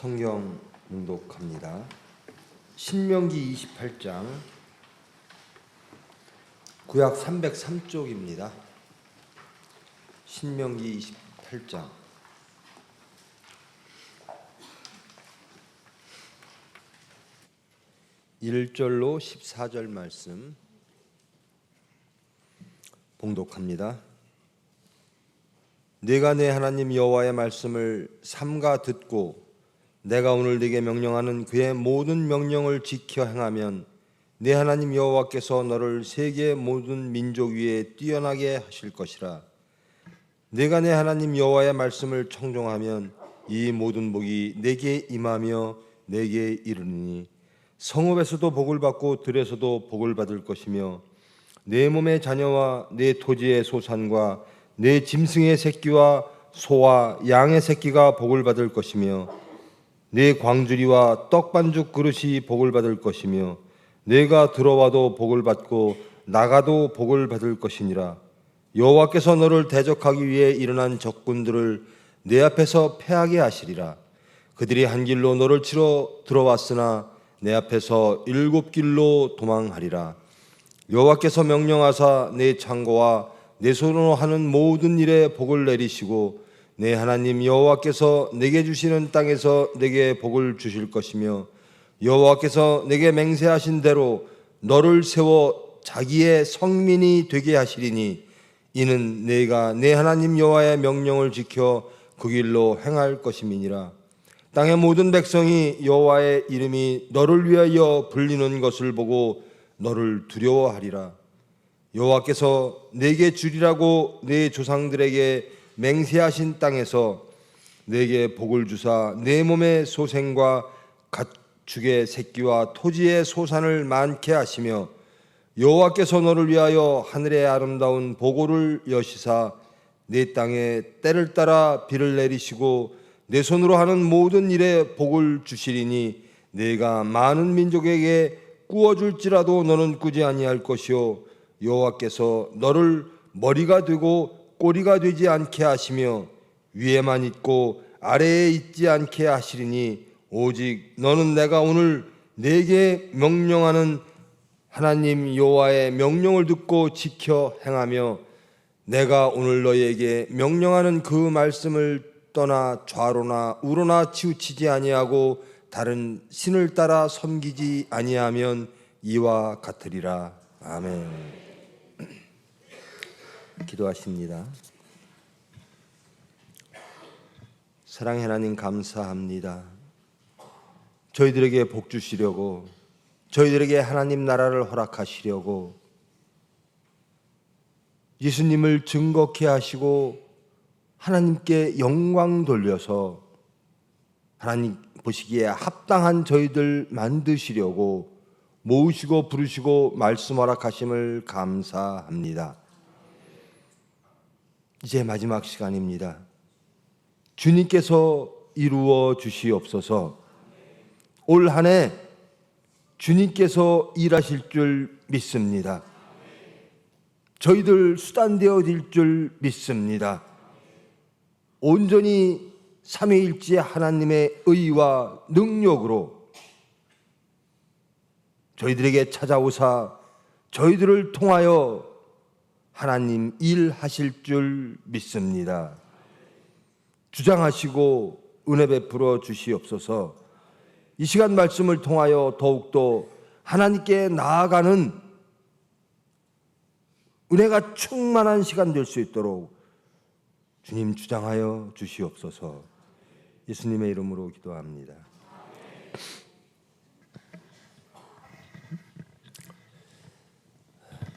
성경 낭독합니다. 신명기 28장, 구약 303쪽입니다. 신명기 28장. (1절로) (14절) 말씀 봉독합니다. 네가 내 하나님 여호와의 말씀을 삼가 듣고 내가 오늘 네게 명령하는 그의 모든 명령을 지켜 행하면 네 하나님 여호와께서 너를 세계 모든 민족 위에 뛰어나게 하실 것이라. 네가 내 하나님 여호와의 말씀을 청종하면 이 모든 복이 네게 임하며 네게 이르니 성읍에서도 복을 받고 들에서도 복을 받을 것이며 내 몸의 자녀와 내 토지의 소산과 내 짐승의 새끼와 소와 양의 새끼가 복을 받을 것이며 내 광주리와 떡반죽 그릇이 복을 받을 것이며 내가 들어와도 복을 받고 나가도 복을 받을 것이니라. 여호와께서 너를 대적하기 위해 일어난 적군들을 내 앞에서 패하게 하시리라. 그들이 한 길로 너를 치러 들어왔으나 내 앞에서 7길로 도망하리라. 여호와께서 명령하사 내 창고와 내 손으로 하는 모든 일에 복을 내리시고 내 하나님 여호와께서 내게 주시는 땅에서 내게 복을 주실 것이며 여호와께서 내게 맹세하신 대로 너를 세워 자기의 성민이 되게 하시리니 이는 내가 내 하나님 여호와의 명령을 지켜 그 길로 행할 것임이니라. 땅의 모든 백성이 여호와의 이름이 너를 위하여 불리는 것을 보고 너를 두려워하리라. 여호와께서 내게 주리라고 내 조상들에게 맹세하신 땅에서 내게 복을 주사 내 몸의 소생과 가축의 새끼와 토지의 소산을 많게 하시며 여호와께서 너를 위하여 하늘의 아름다운 보고를 여시사 내 땅에 때를 따라 비를 내리시고 내 손으로 하는 모든 일에 복을 주시리니 내가 많은 민족에게 꾸어줄지라도 너는 꾸지 아니할 것이요 여호와께서 너를 머리가 되고 꼬리가 되지 않게 하시며 위에만 있고 아래에 있지 않게 하시리니 오직 너는 내가 오늘 네게 명령하는 하나님 여호와의 명령을 듣고 지켜 행하며 내가 오늘 너희에게 명령하는 그 말씀을 떠나 좌로나 우로나 치우치지 아니하고 다른 신을 따라 섬기지 아니하면 이와 같으리라. 아멘. 기도하십니다. 사랑의 하나님 감사합니다. 저희들에게 복 주시려고, 저희들에게 하나님 나라를 허락하시려고 예수님을 증거케 하시고 하나님께 영광 돌려서 하나님 보시기에 합당한 저희들 만드시려고 모으시고 부르시고 말씀 허락하심을 감사합니다. 이제 마지막 시간입니다. 주님께서 이루어 주시옵소서. 올 한 해 주님께서 일하실 줄 믿습니다. 저희들 수단 되어질 줄 믿습니다. 온전히 삼위일체 하나님의 의와 능력으로 저희들에게 찾아오사 저희들을 통하여 하나님 일하실 줄 믿습니다. 주장하시고 은혜 베풀어 주시옵소서. 이 시간 말씀을 통하여 더욱더 하나님께 나아가는 은혜가 충만한 시간 될 수 있도록 주님 주장하여 주시옵소서. 예수님의 이름으로 기도합니다.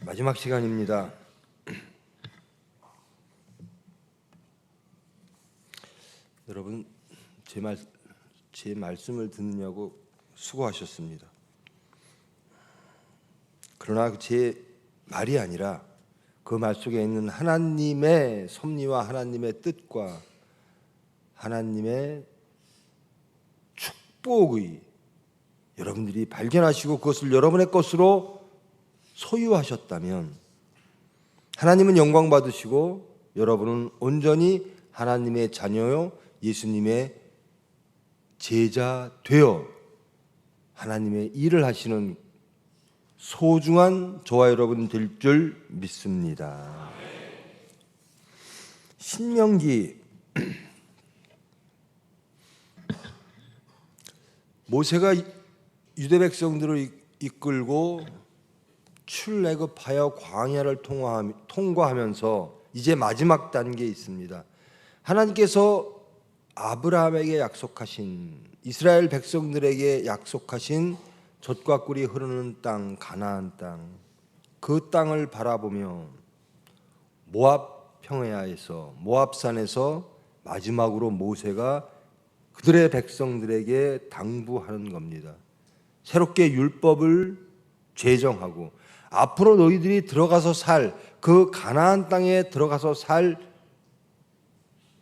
마지막 시간입니다. 여러분 제 말씀을 듣느냐고 수고하셨습니다. 그러나 제 말이 아니라 그 말 속에 있는 하나님의 섭리와 하나님의 뜻과 하나님의 축복의 여러분들이 발견하시고 그것을 여러분의 것으로 소유하셨다면 하나님은 영광 받으시고 여러분은 온전히 하나님의 자녀요 예수님의 제자 되어 하나님의 일을 하시는 소중한 저와 여러분 될 줄 믿습니다. 신명기 모세가 유대 백성들을 이끌고 출애굽하여 광야를 통과하면서 이제 마지막 단계에 있습니다. 하나님께서 아브라함에게 약속하신, 이스라엘 백성들에게 약속하신 젖과 꿀이 흐르는 땅, 가나안 땅, 그 땅을 바라보며 모압 평야에서, 모압산에서 마지막으로 모세가 그들의 백성들에게 당부하는 겁니다. 새롭게 율법을 제정하고 앞으로 너희들이 들어가서 살 그 가나안 땅에 들어가서 살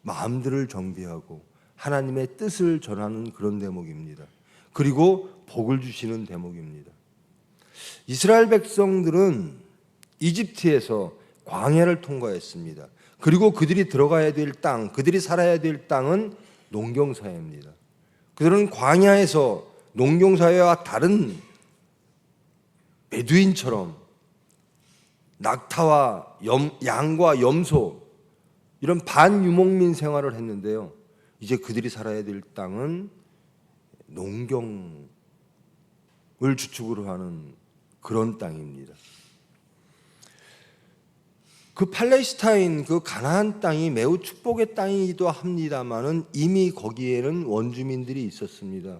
마음들을 정비하고 하나님의 뜻을 전하는 그런 대목입니다. 그리고 복을 주시는 대목입니다. 이스라엘 백성들은 이집트에서 광야를 통과했습니다. 그리고 그들이 들어가야 될 땅, 그들이 살아야 될 땅은 농경사회입니다. 그들은 광야에서 농경사회와 다른 베두인처럼 낙타와 양과 염소, 이런 반유목민 생활을 했는데요. 이제 그들이 살아야 될 땅은 농경을 주축으로 하는 그런 땅입니다. 그 팔레스타인, 그 가나안 땅이 매우 축복의 땅이기도 합니다만은 이미 거기에는 원주민들이 있었습니다.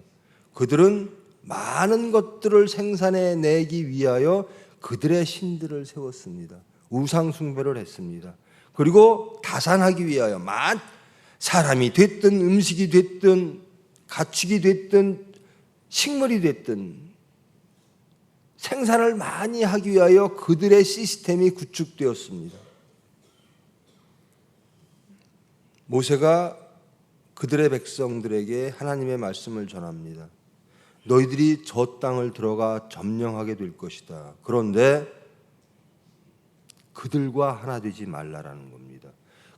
그들은 많은 것들을 생산해내기 위하여 그들의 신들을 세웠습니다. 우상 숭배를 했습니다. 그리고 다산하기 위하여 사람이 됐든 음식이 됐든 가축이 됐든 식물이 됐든 생산을 많이 하기 위하여 그들의 시스템이 구축되었습니다. 모세가 그들의 백성들에게 하나님의 말씀을 전합니다. 너희들이 저 땅을 들어가 점령하게 될 것이다. 그런데 그들과 하나 되지 말라라는 겁니다.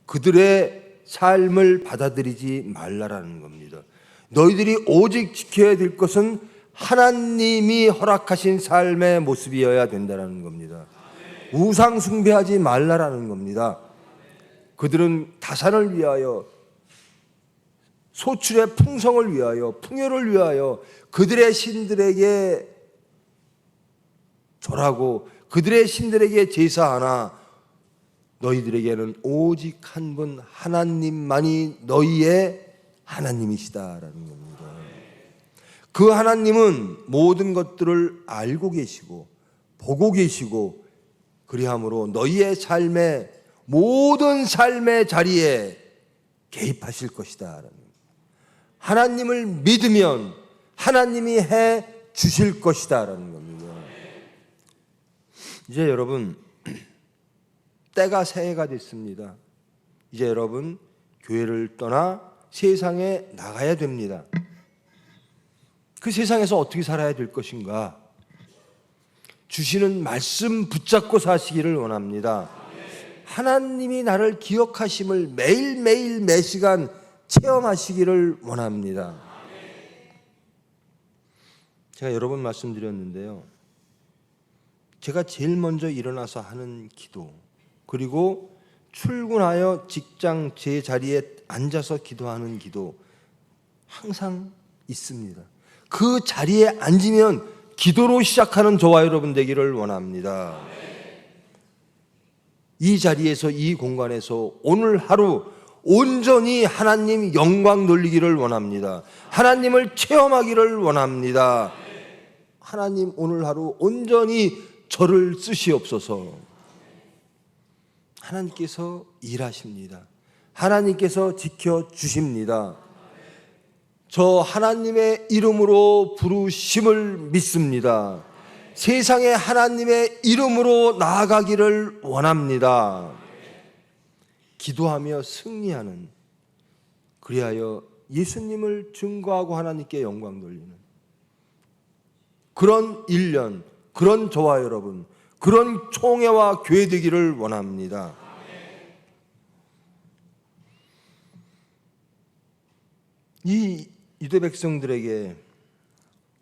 그들의 삶을 받아들이지 말라라는 겁니다. 너희들이 오직 지켜야 될 것은 하나님이 허락하신 삶의 모습이어야 된다는 겁니다. 우상 숭배하지 말라라는 겁니다. 그들은 다산을 위하여, 소출의 풍성을 위하여, 풍요를 위하여 그들의 신들에게 절하고 그들의 신들에게 제사하나 너희들에게는 오직 한 분 하나님만이 너희의 하나님이시다라는 겁니다. 그 하나님은 모든 것들을 알고 계시고 보고 계시고 그리함으로 너희의 삶의 모든 삶의 자리에 개입하실 것이다. 하나님을 믿으면 하나님이 해 주실 것이다라는 겁니다. 이제 여러분 때가 새해가 됐습니다. 이제 여러분 교회를 떠나 세상에 나가야 됩니다. 그 세상에서 어떻게 살아야 될 것인가? 주시는 말씀 붙잡고 사시기를 원합니다. 하나님이 나를 기억하심을 매일매일 매시간 체험하시기를 원합니다. 제가 여러 번 말씀드렸는데요. 제가 제일 먼저 일어나서 하는 기도, 그리고 출근하여 직장 제 자리에 앉아서 기도하는 기도 항상 있습니다. 그 자리에 앉으면 기도로 시작하는 저와 여러분 되기를 원합니다. 이 자리에서, 이 공간에서 오늘 하루 온전히 하나님 영광 돌리기를 원합니다. 하나님을 체험하기를 원합니다. 하나님 오늘 하루 온전히 저를 쓰시옵소서. 하나님께서 일하십니다. 하나님께서 지켜주십니다. 저 하나님의 이름으로 부르심을 믿습니다. 세상에 하나님의 이름으로 나아가기를 원합니다. 기도하며 승리하는, 그리하여 예수님을 증거하고 하나님께 영광 돌리는 그런 1년, 그런 저와 여러분, 그런 총회와 교회 되기를 원합니다. 이 유대 백성들에게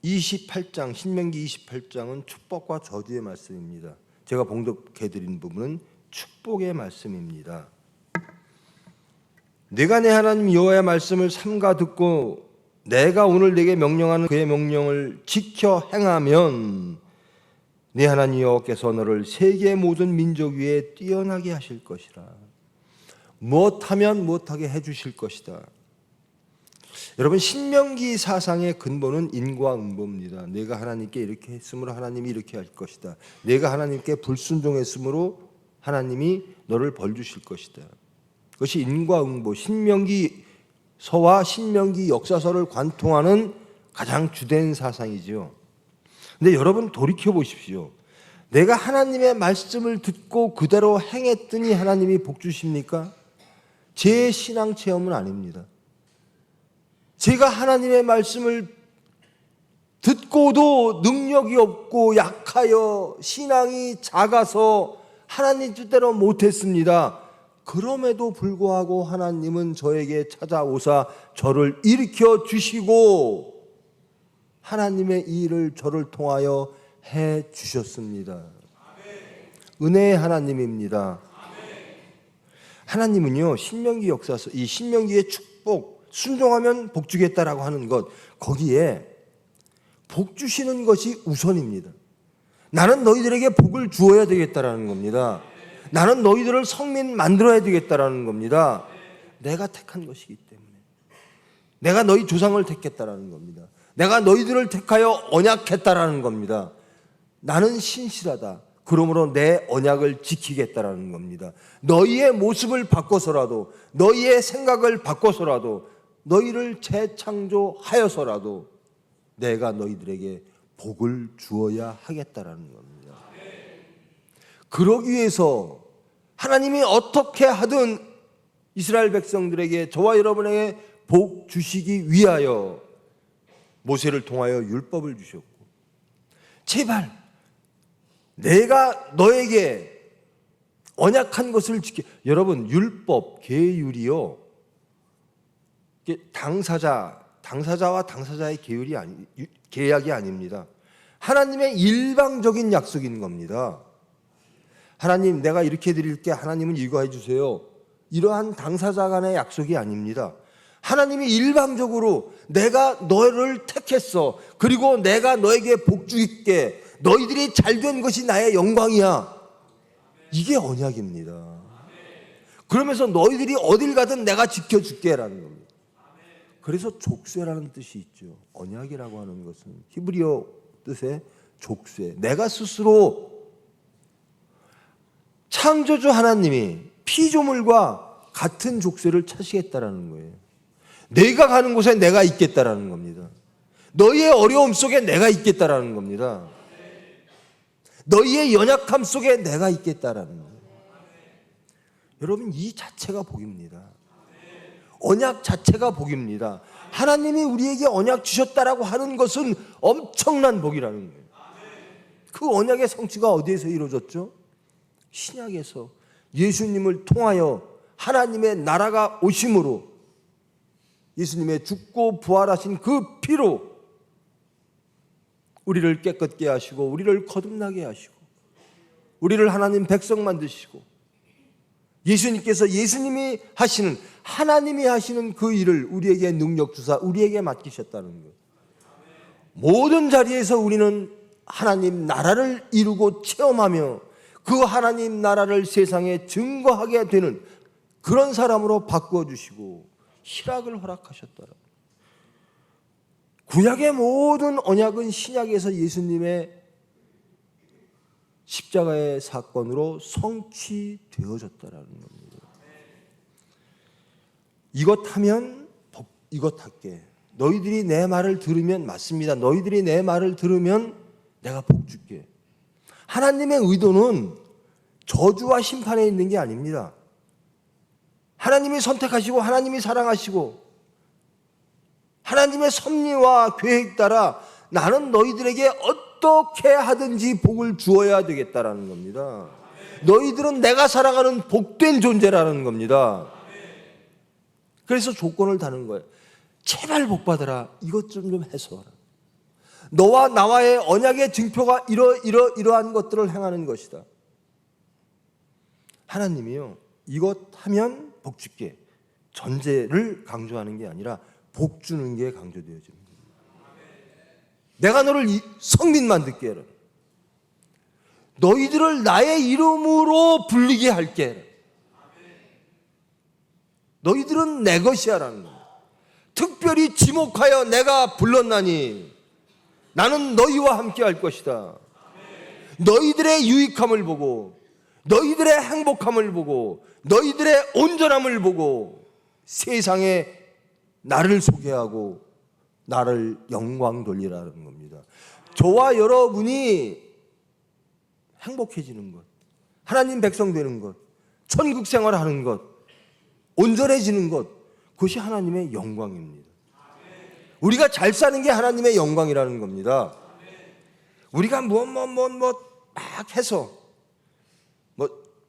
28장, 신명기 28장은 축복과 저주의 말씀입니다. 제가 봉독해드린 부분은 축복의 말씀입니다. 내가 내 하나님 여호와의 말씀을 삼가 듣고 내가 오늘 내게 명령하는 그의 명령을 지켜 행하면 네 하나님 여호와께서 너를 세계 모든 민족 위에 뛰어나게 하실 것이라. 무엇하면 무엇하게 해주실 것이다. 여러분, 신명기 사상의 근본은 인과응보입니다. 내가 하나님께 이렇게 했으므로 하나님이 이렇게 할 것이다. 내가 하나님께 불순종했으므로 하나님이 너를 벌 주실 것이다. 그것이 인과응보, 신명기서와 신명기 역사서를 관통하는 가장 주된 사상이죠. 근데 여러분, 돌이켜 보십시오. 내가 하나님의 말씀을 듣고 그대로 행했더니 하나님이 복 주십니까? 제 신앙 체험은 아닙니다. 제가 하나님의 말씀을 듣고도 능력이 없고 약하여 신앙이 작아서 하나님 뜻대로 못했습니다. 그럼에도 불구하고 하나님은 저에게 찾아오사 저를 일으켜 주시고 하나님의 이 일을 저를 통하여 해 주셨습니다. 은혜의 하나님입니다. 하나님은요, 신명기 역사서, 이 신명기의 축복, 순종하면 복 주겠다라고 하는 것, 거기에 복 주시는 것이 우선입니다. 나는 너희들에게 복을 주어야 되겠다라는 겁니다. 나는 너희들을 성민 만들어야 되겠다라는 겁니다. 내가 택한 것이기 때문에. 내가 너희 조상을 택했다라는 겁니다. 내가 너희들을 택하여 언약했다라는 겁니다. 나는 신실하다. 그러므로 내 언약을 지키겠다라는 겁니다. 너희의 모습을 바꿔서라도, 너희의 생각을 바꿔서라도, 너희를 재창조하여서라도 내가 너희들에게 복을 주어야 하겠다라는 겁니다. 그러기 위해서 하나님이 어떻게 하든 이스라엘 백성들에게, 저와 여러분에게 복 주시기 위하여 모세를 통하여 율법을 주셨고, 제발 내가 너에게 언약한 것을 지켜. 여러분, 율법, 계율이요, 당사자와 당사자의 계약이 아닙니다. 하나님의 일방적인 약속인 겁니다. 하나님, 내가 이렇게 드릴게, 하나님은 이거 해주세요. 이러한 당사자 간의 약속이 아닙니다. 하나님이 일방적으로 내가 너를 택했어. 그리고 내가 너에게 복 줄게. 너희들이 잘된 것이 나의 영광이야. 이게 언약입니다. 그러면서 너희들이 어딜 가든 내가 지켜줄게라는 겁니다. 그래서 족쇄라는 뜻이 있죠. 언약이라고 하는 것은 히브리어 뜻의 족쇄. 내가 스스로, 창조주 하나님이 피조물과 같은 족쇄를 차시겠다라는 거예요. 내가 가는 곳에 내가 있겠다라는 겁니다. 너희의 어려움 속에 내가 있겠다라는 겁니다. 너희의 연약함 속에 내가 있겠다라는 거예요. 여러분, 이 자체가 복입니다. 언약 자체가 복입니다. 하나님이 우리에게 언약 주셨다라고 하는 것은 엄청난 복이라는 거예요. 그 언약의 성취가 어디에서 이루어졌죠? 신약에서 예수님을 통하여 하나님의 나라가 오심으로, 예수님의 죽고 부활하신 그 피로 우리를 깨끗게 하시고, 우리를 거듭나게 하시고, 우리를 하나님 백성 만드시고, 예수님께서 예수님이 하시는, 하나님이 하시는 그 일을 우리에게 능력 주사 우리에게 맡기셨다는 거예요. 모든 자리에서 우리는 하나님 나라를 이루고 체험하며 그 하나님 나라를 세상에 증거하게 되는 그런 사람으로 바꾸어 주시고 희락을 허락하셨더라. 구약의 모든 언약은 신약에서 예수님의 십자가의 사건으로 성취되어졌다라는 겁니다. 이것 하면 이것 할게. 너희들이 내 말을 들으면, 맞습니다, 너희들이 내 말을 들으면 내가 복 줄게. 하나님의 의도는 저주와 심판에 있는 게 아닙니다. 하나님이 선택하시고 하나님이 사랑하시고 하나님의 섭리와 계획 따라 나는 너희들에게 어떻게 하든지 복을 주어야 되겠다라는 겁니다. 너희들은 내가 사랑하는 복된 존재라는 겁니다. 그래서 조건을 다는 거예요. 제발 복받아라. 이것 좀 해소하라. 너와 나와의 언약의 증표가 이러한 것들을 행하는 것이다. 하나님이요, 이것 하면 복 줄게, 전제를 강조하는 게 아니라 복 주는 게 강조되어지는 거예요. 내가 너를 성민 만들게 해라. 너희들을 나의 이름으로 불리게 할게. 너희들은 내 것이야라는 거예요. 특별히 지목하여 내가 불렀나니 나는 너희와 함께 할 것이다. 너희들의 유익함을 보고, 너희들의 행복함을 보고, 너희들의 온전함을 보고 세상에 나를 소개하고 나를 영광 돌리라는 겁니다. 저와 여러분이 행복해지는 것, 하나님 백성 되는 것, 천국 생활하는 것, 온전해지는 것, 그것이 하나님의 영광입니다. 우리가 잘 사는 게 하나님의 영광이라는 겁니다. 우리가 막 해서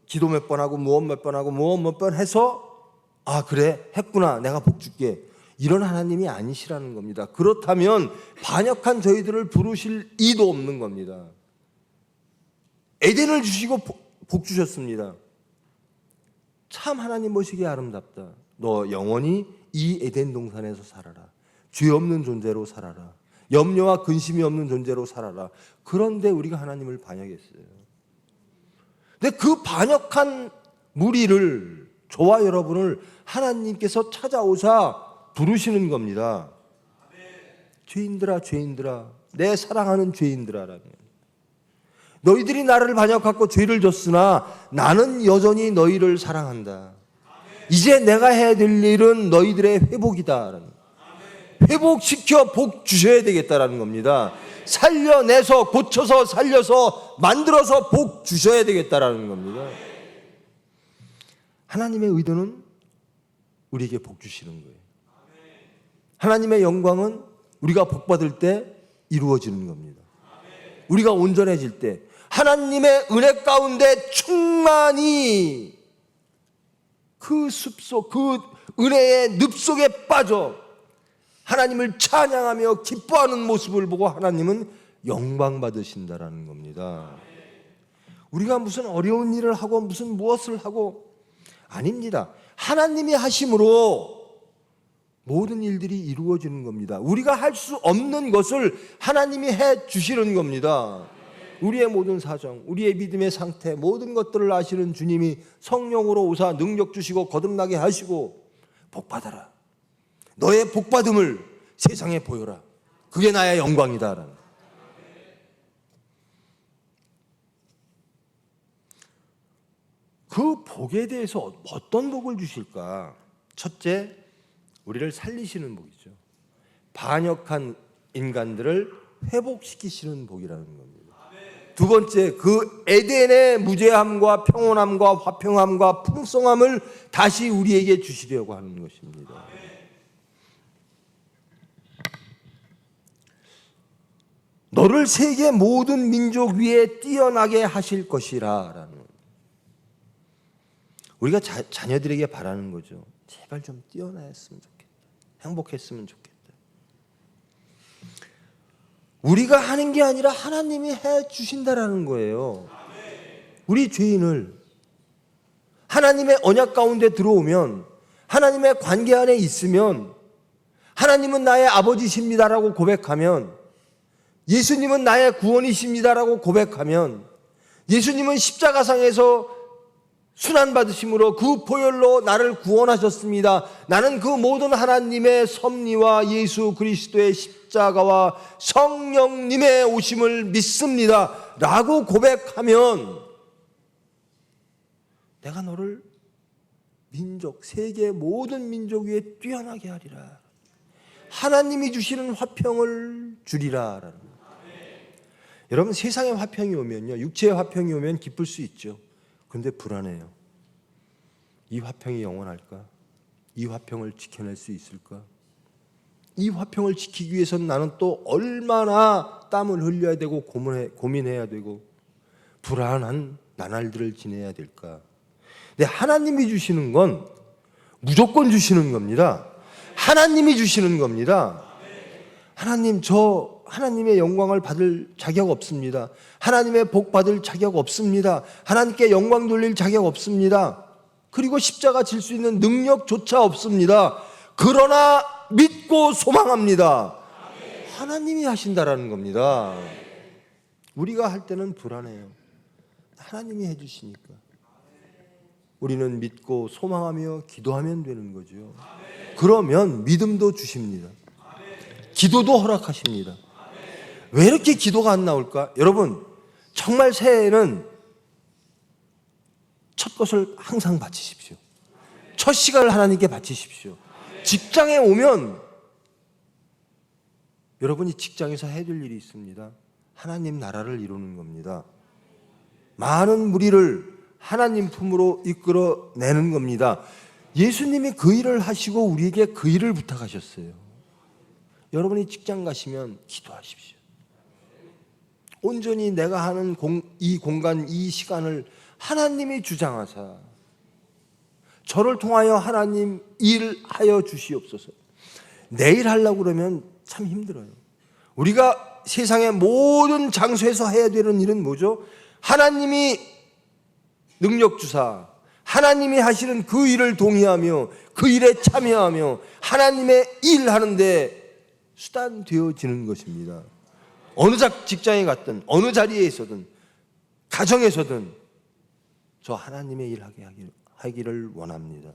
기도 몇 번 하고 무엇 몇 번 하고 무엇 몇 번 해서 아 그래 했구나 내가 복 줄게, 이런 하나님이 아니시라는 겁니다. 그렇다면 반역한 저희들을 부르실 이도 없는 겁니다. 에덴을 주시고 복 주셨습니다. 참 하나님 보시기에 아름답다. 너 영원히 이 에덴 동산에서 살아라. 죄 없는 존재로 살아라. 염려와 근심이 없는 존재로 살아라. 그런데 우리가 하나님을 반역했어요. 근데 그 반역한 무리를, 저와 여러분을 하나님께서 찾아오사 부르시는 겁니다. 죄인들아, 죄인들아, 내 사랑하는 죄인들아라는. 너희들이 나를 반역하고 죄를 졌으나 나는 여전히 너희를 사랑한다. 이제 내가 해야 될 일은 너희들의 회복이다. 회복시켜 복 주셔야 되겠다라는 겁니다. 살려내서, 고쳐서, 살려서, 만들어서 복 주셔야 되겠다라는 겁니다. 하나님의 의도는 우리에게 복 주시는 거예요. 하나님의 영광은 우리가 복 받을 때 이루어지는 겁니다. 우리가 온전해질 때 하나님의 은혜 가운데 충만히 그 숲속, 그 은혜의 늪 속에 빠져 하나님을 찬양하며 기뻐하는 모습을 보고 하나님은 영광 받으신다라는 겁니다. 우리가 무슨 어려운 일을 하고 무슨 무엇을 하고 아닙니다. 하나님이 하심으로 모든 일들이 이루어지는 겁니다. 우리가 할 수 없는 것을 하나님이 해 주시는 겁니다. 우리의 모든 사정, 우리의 믿음의 상태, 모든 것들을 아시는 주님이 성령으로 오사 능력 주시고 거듭나게 하시고 복 받아라. 너의 복 받음을 세상에 보여라. 그게 나의 영광이다. 그 복에 대해서 어떤 복을 주실까? 첫째, 우리를 살리시는 복이죠. 반역한 인간들을 회복시키시는 복이라는 겁니다. 두 번째, 그 에덴의 무죄함과 평온함과 화평함과 풍성함을 다시 우리에게 주시려고 하는 것입니다. 너를 세계 모든 민족 위에 뛰어나게 하실 것이라 라는, 우리가 자녀들에게 바라는 거죠. 제발 좀 뛰어나였으면 좋겠다. 행복했으면 좋겠다. 우리가 하는 게 아니라 하나님이 해 주신다라는 거예요. 우리 죄인을 하나님의 언약 가운데 들어오면, 하나님의 관계 안에 있으면, 하나님은 나의 아버지십니다라고 고백하면, 예수님은 나의 구원이십니다라고 고백하면, 예수님은 십자가상에서 순환받으심으로 그 보혈로 나를 구원하셨습니다. 나는 그 모든 하나님의 섭리와 예수 그리스도의 십자가와 성령님의 오심을 믿습니다 라고 고백하면, 내가 너를 민족, 세계 모든 민족 위에 뛰어나게 하리라. 하나님이 주시는 화평을 주리라 라는 거예요. 여러분, 세상의 화평이 오면요, 육체의 화평이 오면 기쁠 수 있죠. 그런데 불안해요. 이 화평이 영원할까? 이 화평을 지켜낼 수 있을까? 이 화평을 지키기 위해서는 나는 또 얼마나 땀을 흘려야 되고 고민해야 되고 불안한 나날들을 지내야 될까? 근데 하나님이 주시는 건 무조건 주시는 겁니다. 하나님이 주시는 겁니다. 하나님, 저 하나님의 영광을 받을 자격 없습니다. 하나님의 복 받을 자격 없습니다. 하나님께 영광 돌릴 자격 없습니다. 그리고 십자가 질 수 있는 능력조차 없습니다. 그러나 믿고 소망합니다. 하나님이 하신다라는 겁니다. 우리가 할 때는 불안해요. 하나님이 해주시니까. 우리는 믿고 소망하며 기도하면 되는 거죠. 그러면 믿음도 주십니다. 기도도 허락하십니다. 왜 이렇게 기도가 안 나올까? 여러분, 정말 새해에는 첫 것을 항상 바치십시오. 첫 시간을 하나님께 바치십시오. 직장에 오면 여러분이 직장에서 해야 될 일이 있습니다. 하나님 나라를 이루는 겁니다. 많은 무리를 하나님 품으로 이끌어내는 겁니다. 예수님이 그 일을 하시고 우리에게 그 일을 부탁하셨어요. 여러분이 직장 가시면 기도하십시오. 온전히 내가 하는 이 공간, 이 시간을 하나님이 주장하사 저를 통하여 하나님 일하여 주시옵소서. 내일 하려고 그러면 참 힘들어요. 우리가 세상의 모든 장소에서 해야 되는 일은 뭐죠? 하나님이 능력 주사, 하나님이 하시는 그 일을 동의하며 그 일에 참여하며 하나님의 일하는데 수단 되어지는 것입니다. 어느 직장에 갔든 어느 자리에 있어든 가정에서든 저 하나님의 일 하기를 원합니다.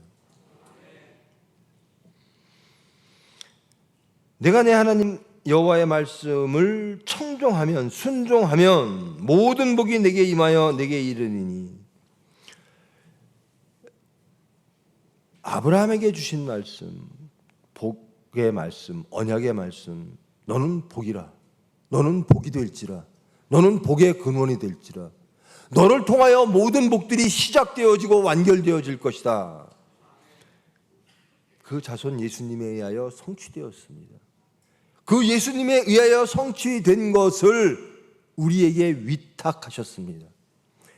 내가 내 하나님 여호와의 말씀을 청종하면 순종하면 모든 복이 내게 임하여 내게 이르니니. 아브라함에게 주신 말씀, 복의 말씀, 언약의 말씀, 너는 복이라, 너는 복이 될지라, 너는 복의 근원이 될지라, 너를 통하여 모든 복들이 시작되어지고 완결되어질 것이다. 그 자손 예수님에 의하여 성취되었습니다. 그 예수님에 의하여 성취된 것을 우리에게 위탁하셨습니다.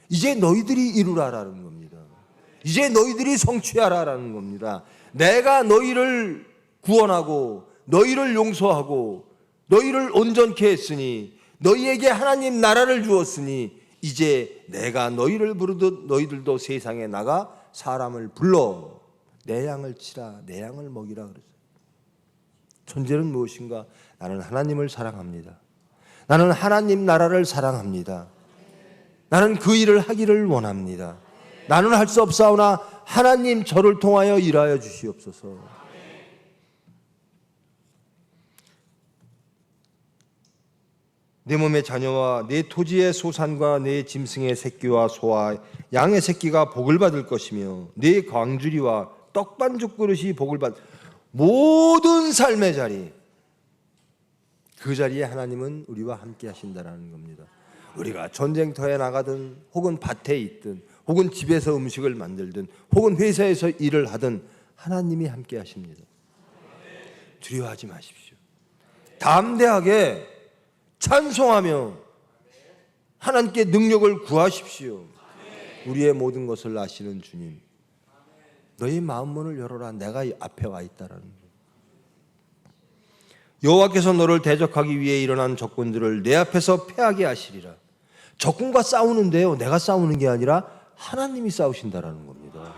이제 너희들이 이루라라는 겁니다. 이제 너희들이 성취하라라는 겁니다. 내가 너희를 구원하고 너희를 용서하고 너희를 온전케 했으니 너희에게 하나님 나라를 주었으니 이제 내가 너희를 부르듯 너희들도 세상에 나가 사람을 불러 내 양을 치라, 내 양을 먹이라 그랬어요. 존재는 무엇인가? 나는 하나님을 사랑합니다. 나는 하나님 나라를 사랑합니다. 나는 그 일을 하기를 원합니다. 나는 할 수 없사오나 하나님 저를 통하여 일하여 주시옵소서. 내 몸의 자녀와 내 토지의 소산과 내 짐승의 새끼와 소와 양의 새끼가 복을 받을 것이며 내 광주리와 떡반죽 그릇이 복을 받을 모든 삶의 자리, 그 자리에 하나님은 우리와 함께 하신다는 겁니다. 우리가 전쟁터에 나가든 혹은 밭에 있든 혹은 집에서 음식을 만들든 혹은 회사에서 일을 하든 하나님이 함께 하십니다. 두려워하지 마십시오. 담대하게 찬송하며 하나님께 능력을 구하십시오. 우리의 모든 것을 아시는 주님, 너희 마음문을 열어라. 내가 앞에 와 있다라는 거예요. 여호와께서 너를 대적하기 위해 일어난 적군들을 내 앞에서 패하게 하시리라. 적군과 싸우는데요, 내가 싸우는 게 아니라 하나님이 싸우신다라는 겁니다.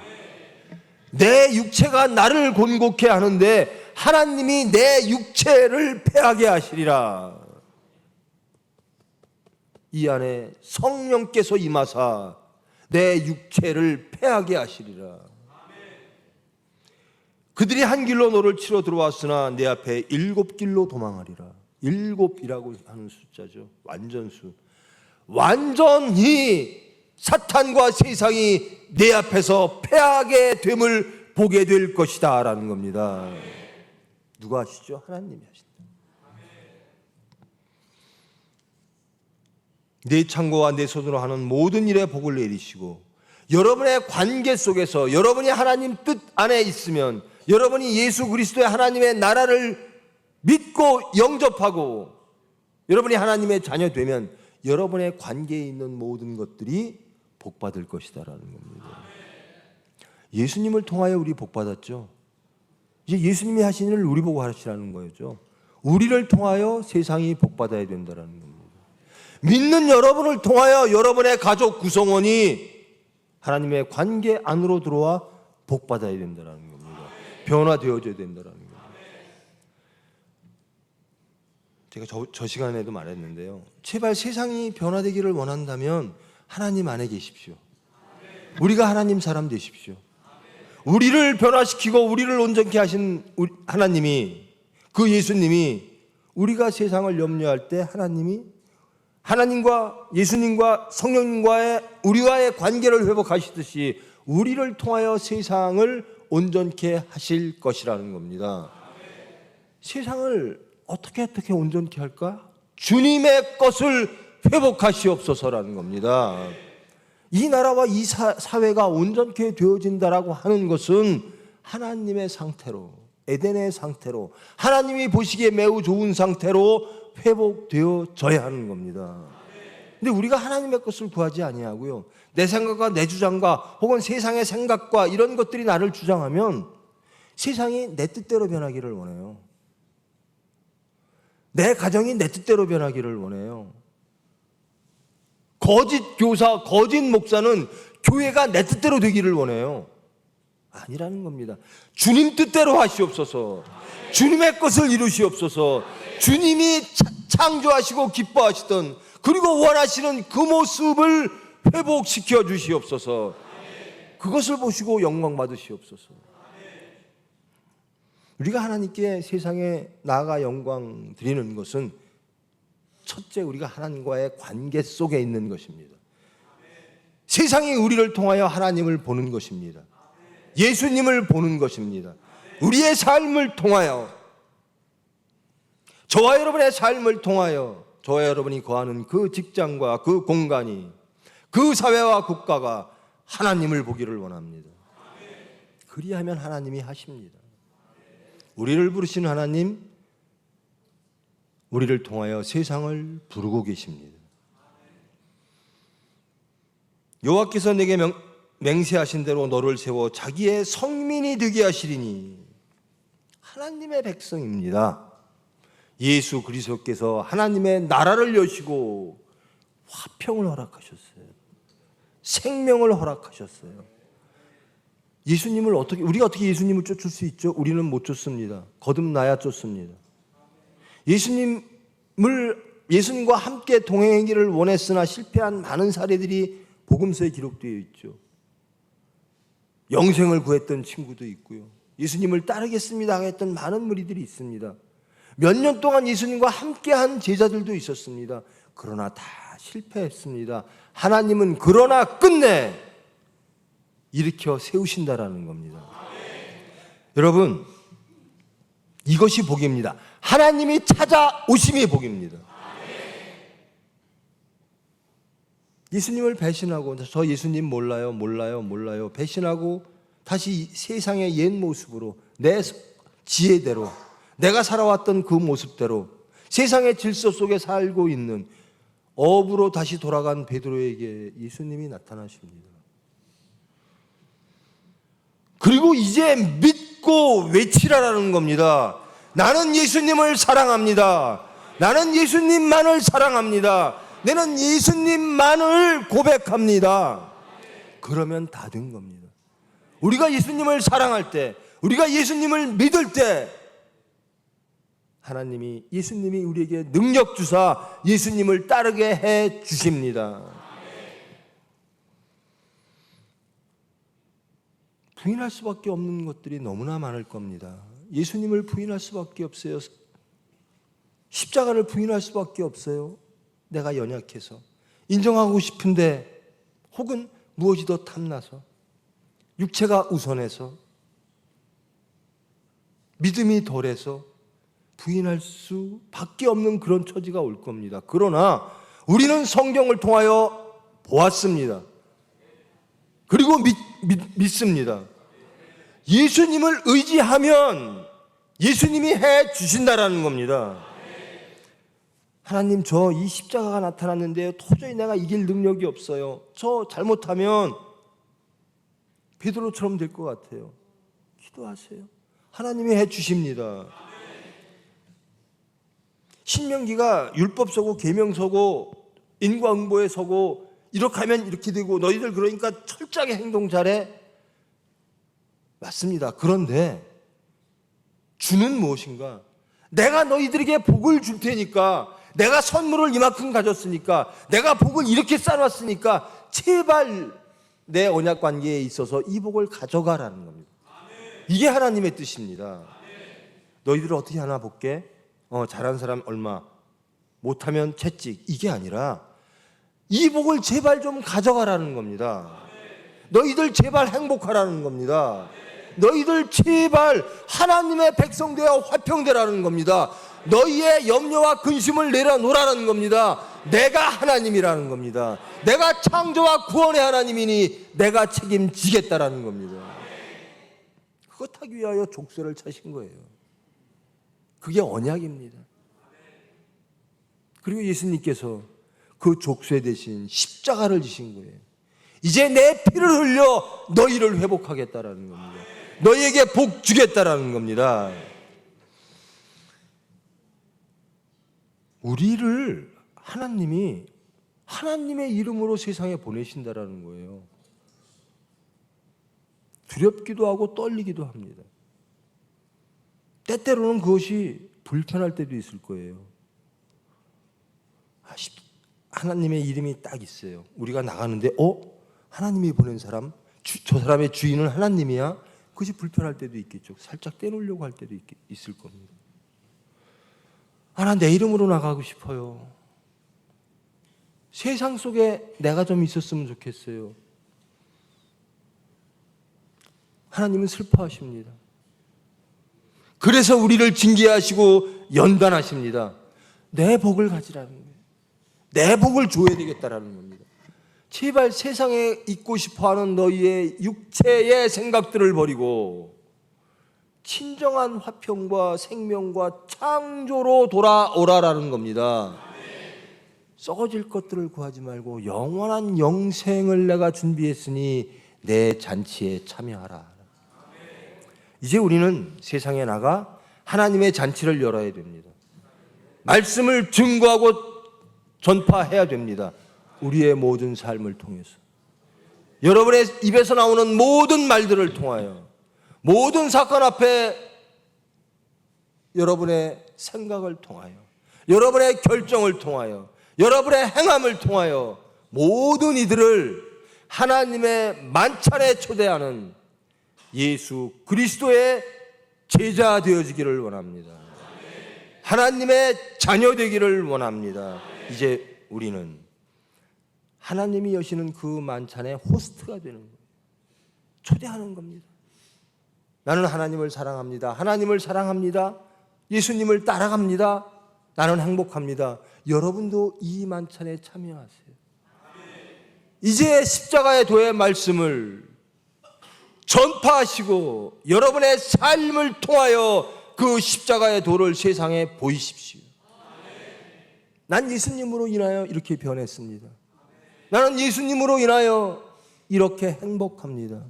내 육체가 나를 곤곡해 하는데 하나님이 내 육체를 패하게 하시리라. 이 안에 성령께서 임하사 내 육체를 패하게 하시리라. 그들이 한 길로 너를 치러 들어왔으나 내 앞에 7길로 도망하리라. 7이라고 하는 숫자죠. 완전수. 완전히 사탄과 세상이 내 앞에서 패하게 됨을 보게 될 것이다 라는 겁니다. 누가 하시죠? 하나님이 하신다. 내 창고와 내 손으로 하는 모든 일에 복을 내리시고 여러분의 관계 속에서 여러분이 하나님 뜻 안에 있으면 여러분이 예수 그리스도의 하나님의 나라를 믿고 영접하고 여러분이 하나님의 자녀 되면 여러분의 관계에 있는 모든 것들이 복받을 것이다라는 겁니다. 예수님을 통하여 우리 복받았죠. 이제 예수님이 하신 일을 우리 보고 하시라는 거죠. 우리를 통하여 세상이 복받아야 된다는 겁니다. 믿는 여러분을 통하여 여러분의 가족 구성원이 하나님의 관계 안으로 들어와 복받아야 된다는 겁니다. 변화되어져야 된다는 겁니다. 제가 저 시간에도 말했는데요. 제발 세상이 변화되기를 원한다면 하나님 안에 계십시오. 우리가 하나님 사람 되십시오. 우리를 변화시키고 우리를 온전케 하신 하나님이, 그 예수님이 우리가 세상을 염려할 때 하나님과 예수님과 성령님과의 우리와의 관계를 회복하시듯이 우리를 통하여 세상을 온전케 하실 것이라는 겁니다. 세상을 어떻게 온전케 할까? 주님의 것을 회복하시옵소서라는 겁니다. 이 나라와 이 사회가 온전케 되어진다라고 하는 것은 하나님의 상태로, 에덴의 상태로, 하나님이 보시기에 매우 좋은 상태로 회복되어져야 하는 겁니다. 근데 우리가 하나님의 것을 구하지 아니하고요, 내 생각과 내 주장과 혹은 세상의 생각과 이런 것들이 나를 주장하면 세상이 내 뜻대로 변하기를 원해요. 내 가정이 내 뜻대로 변하기를 원해요. 거짓 교사, 거짓 목사는 교회가 내 뜻대로 되기를 원해요. 아니라는 겁니다. 주님 뜻대로 하시옵소서. 주님의 것을 이루시옵소서. 주님이 창조하시고 기뻐하시던, 그리고 원하시는 그 모습을 회복시켜 주시옵소서. 그것을 보시고 영광 받으시옵소서. 우리가 하나님께 세상에 나아가 영광 드리는 것은 첫째, 우리가 하나님과의 관계 속에 있는 것입니다. 세상이 우리를 통하여 하나님을 보는 것입니다. 예수님을 보는 것입니다. 우리의 삶을 통하여, 저와 여러분의 삶을 통하여, 저와 여러분이 거하는 그 직장과 그 공간이, 그 사회와 국가가 하나님을 보기를 원합니다. 그리하면 하나님이 하십니다. 우리를 부르신 하나님, 우리를 통하여 세상을 부르고 계십니다. 여호와께서 내게 맹세하신 대로 너를 세워 자기의 성민이 되게 하시리니, 하나님의 백성입니다. 예수 그리스도께서 하나님의 나라를 여시고 화평을 허락하셨어요. 생명을 허락하셨어요. 예수님을 우리가 어떻게 예수님을 쫓을 수 있죠? 우리는 못 쫓습니다. 거듭나야 쫓습니다. 예수님과 함께 동행하기를 원했으나 실패한 많은 사례들이 복음서에 기록되어 있죠. 영생을 구했던 친구도 있고요, 예수님을 따르겠습니다 했던 많은 무리들이 있습니다. 몇 년 동안 예수님과 함께한 제자들도 있었습니다. 그러나 다 실패했습니다. 하나님은 그러나 끝내 일으켜 세우신다라는 겁니다. 여러분, 이것이 복입니다. 하나님이 찾아오심이 복입니다. 예수님을 배신하고, 저 예수님 몰라요 배신하고 다시 세상의 옛 모습으로, 내 지혜대로, 내가 살아왔던 그 모습대로 세상의 질서 속에 살고 있는 업으로 다시 돌아간 베드로에게 예수님이 나타나십니다. 그리고 이제 믿고 외치라라는 겁니다. 나는 예수님을 사랑합니다. 나는 예수님만을 사랑합니다. 나는 예수님만을 고백합니다. 그러면 다 된 겁니다. 우리가 예수님을 사랑할 때, 우리가 예수님을 믿을 때 예수님이 우리에게 능력 주사 예수님을 따르게 해 주십니다. 부인할 수밖에 없는 것들이 너무나 많을 겁니다. 예수님을 부인할 수밖에 없어요. 십자가를 부인할 수밖에 없어요. 내가 연약해서, 인정하고 싶은데, 혹은 무엇이 더 탐나서, 육체가 우선해서, 믿음이 덜해서 부인할 수밖에 없는 그런 처지가 올 겁니다. 그러나 우리는 성경을 통하여 보았습니다. 그리고 믿습니다. 예수님을 의지하면 예수님이 해 주신다라는 겁니다. 하나님, 저 이 십자가가 나타났는데요, 도저히 내가 이길 능력이 없어요. 저 잘못하면 베드로처럼 될 것 같아요. 기도하세요. 하나님이 해 주십니다. 신명기가 율법 서고 계명 서고 인과응보에 서고 이렇게 하면 이렇게 되고 너희들 그러니까 철저하게 행동 잘해. 맞습니다. 그런데 주는 무엇인가? 내가 너희들에게 복을 줄 테니까, 내가 선물을 이만큼 가졌으니까, 내가 복을 이렇게 쌓아놨으니까 제발 내 언약 관계에 있어서 이 복을 가져가라는 겁니다. 이게 하나님의 뜻입니다. 너희들 어떻게 하나 볼게? 잘한 사람 얼마, 못하면 채찍. 이게 아니라 이 복을 제발 좀 가져가라는 겁니다. 너희들 제발 행복하라는 겁니다. 너희들 제발 하나님의 백성 되어 화평되라는 겁니다. 너희의 염려와 근심을 내려놓으라는 겁니다. 내가 하나님이라는 겁니다. 내가 창조와 구원의 하나님이니 내가 책임지겠다라는 겁니다. 그것 하기 위하여 족쇄를 차신 거예요. 그게 언약입니다. 그리고 예수님께서 그 족쇄 대신 십자가를 지신 거예요. 이제 내 피를 흘려 너희를 회복하겠다라는 겁니다. 너희에게 복 주겠다라는 겁니다. 우리를 하나님이 하나님의 이름으로 세상에 보내신다라는 거예요. 두렵기도 하고 떨리기도 합니다. 때때로는 그것이 불편할 때도 있을 거예요. 하나님의 이름이 딱 있어요. 우리가 나가는데 하나님이 보낸 사람, 저 사람의 주인은 하나님이야? 그것이 불편할 때도 있겠죠. 살짝 떼놓으려고 할 때도 있을 겁니다. 나 내 이름으로 나가고 싶어요. 세상 속에 내가 좀 있었으면 좋겠어요. 하나님은 슬퍼하십니다. 그래서 우리를 징계하시고 연단하십니다. 내 복을 가지라는 거예요. 내 복을 줘야 되겠다라는 겁니다. 제발 세상에 있고 싶어하는 너희의 육체의 생각들을 버리고 친정한 화평과 생명과 창조로 돌아오라라는 겁니다. 썩어질 것들을 구하지 말고 영원한 영생을 내가 준비했으니 내 잔치에 참여하라. 이제 우리는 세상에 나가 하나님의 잔치를 열어야 됩니다. 말씀을 증거하고 전파해야 됩니다. 우리의 모든 삶을 통해서, 여러분의 입에서 나오는 모든 말들을 통하여, 모든 사건 앞에 여러분의 생각을 통하여, 여러분의 결정을 통하여, 여러분의 행함을 통하여 모든 이들을 하나님의 만찬에 초대하는 예수 그리스도의 제자 되어지기를 원합니다. 하나님의 자녀 되기를 원합니다. 이제 우리는 하나님이 여시는 그 만찬의 호스트가 되는 거예요. 초대하는 겁니다. 나는 하나님을 사랑합니다. 하나님을 사랑합니다. 예수님을 따라갑니다. 나는 행복합니다. 여러분도 이 만찬에 참여하세요. 이제 십자가의 도의 말씀을 전파하시고 여러분의 삶을 통하여 그 십자가의 도를 세상에 보이십시오. 난 예수님으로 인하여 이렇게 변했습니다. 나는 예수님으로 인하여 이렇게 행복합니다.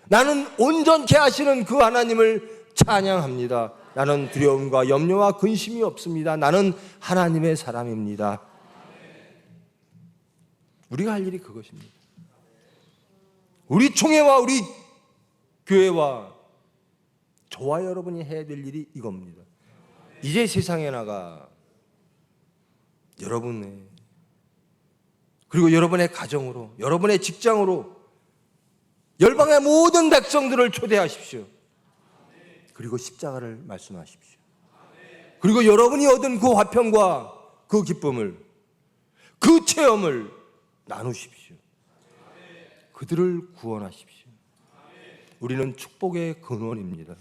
나는 온전케 하시는 그 하나님을 찬양합니다. 나는 두려움과 염려와 근심이 없습니다. 나는 하나님의 사람입니다. 우리가 할 일이 그것입니다. 우리 총회와 우리 교회와 저와 여러분이 해야 될 일이 이겁니다. 이제 세상에 나가 여러분의, 그리고 여러분의 가정으로, 여러분의 직장으로 열방의 모든 백성들을 초대하십시오. 그리고 십자가를 말씀하십시오. 그리고 여러분이 얻은 그 화평과 그 기쁨을, 그 체험을 나누십시오. 그들을 구원하십시오. 우리는 축복의 근원입니다.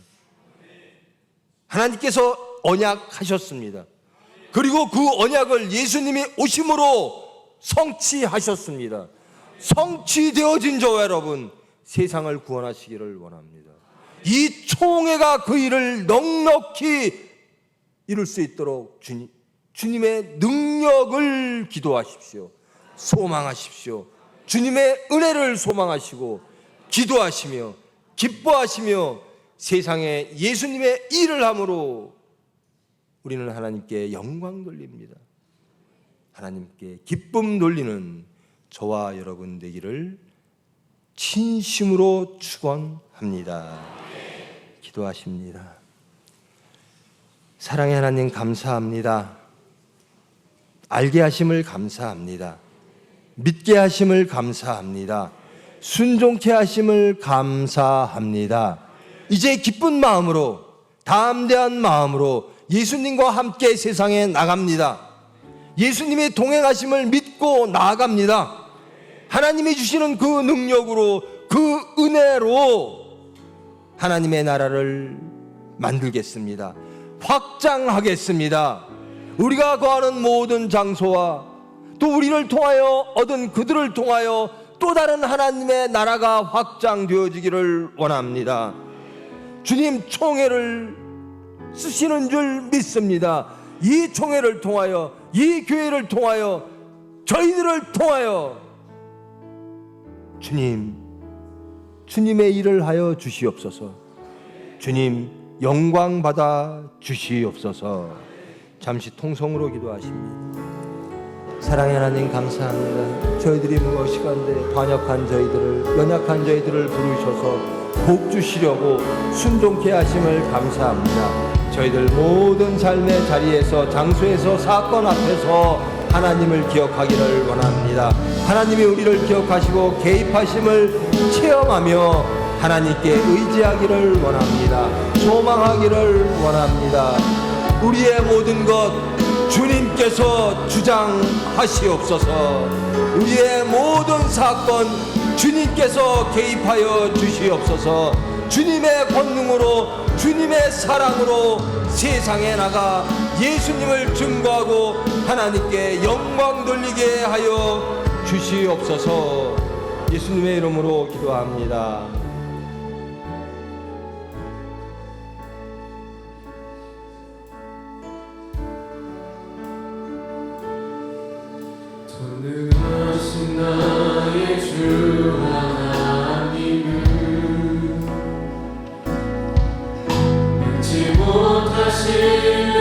하나님께서 언약하셨습니다. 그리고 그 언약을 예수님이 오심으로 성취하셨습니다. 성취되어진 저와 여러분, 세상을 구원하시기를 원합니다. 이 총회가 그 일을 넉넉히 이룰 수 있도록 주님의 능력을 기도하십시오. 소망하십시오. 주님의 은혜를 소망하시고 기도하시며 기뻐하시며 세상에 예수님의 일을 함으로 우리는 하나님께 영광 돌립니다. 하나님께 기쁨 돌리는 저와 여러분 되기를 진심으로 축원합니다. 기도하십니다. 사랑의 하나님 감사합니다. 알게 하심을 감사합니다. 믿게 하심을 감사합니다. 순종케 하심을 감사합니다. 이제 기쁜 마음으로, 담대한 마음으로 예수님과 함께 세상에 나갑니다. 예수님의 동행하심을 믿고 나아갑니다. 하나님이 주시는 그 능력으로, 그 은혜로 하나님의 나라를 만들겠습니다. 확장하겠습니다. 우리가 거하는 모든 장소와 또 우리를 통하여 얻은 그들을 통하여 또 다른 하나님의 나라가 확장되어지기를 원합니다. 주님 총회를 쓰시는 줄 믿습니다. 이 총회를 통하여, 이 교회를 통하여, 저희들을 통하여 주님의 일을 하여 주시옵소서. 주님 영광 받아 주시옵소서. 잠시 통성으로 기도하십니다. 사랑의 하나님 감사합니다. 저희들이 무엇이간데 반역한 저희들을, 연약한 저희들을 부르셔서 복 주시려고 순종케 하심을 감사합니다. 저희들 모든 삶의 자리에서, 장소에서, 사건 앞에서 하나님을 기억하기를 원합니다. 하나님이 우리를 기억하시고 개입하심을 체험하며 하나님께 의지하기를 원합니다. 소망하기를 원합니다. 우리의 모든 것 주님께서 주장하시옵소서. 우리의 모든 사건 주님께서 개입하여 주시옵소서. 주님의 권능으로, 주님의 사랑으로 세상에 나가 예수님을 증거하고 하나님께 영광 돌리게 하여 주시옵소서. 예수님의 이름으로 기도합니다. 전능하신 나의 주 하나님은 능치 못하신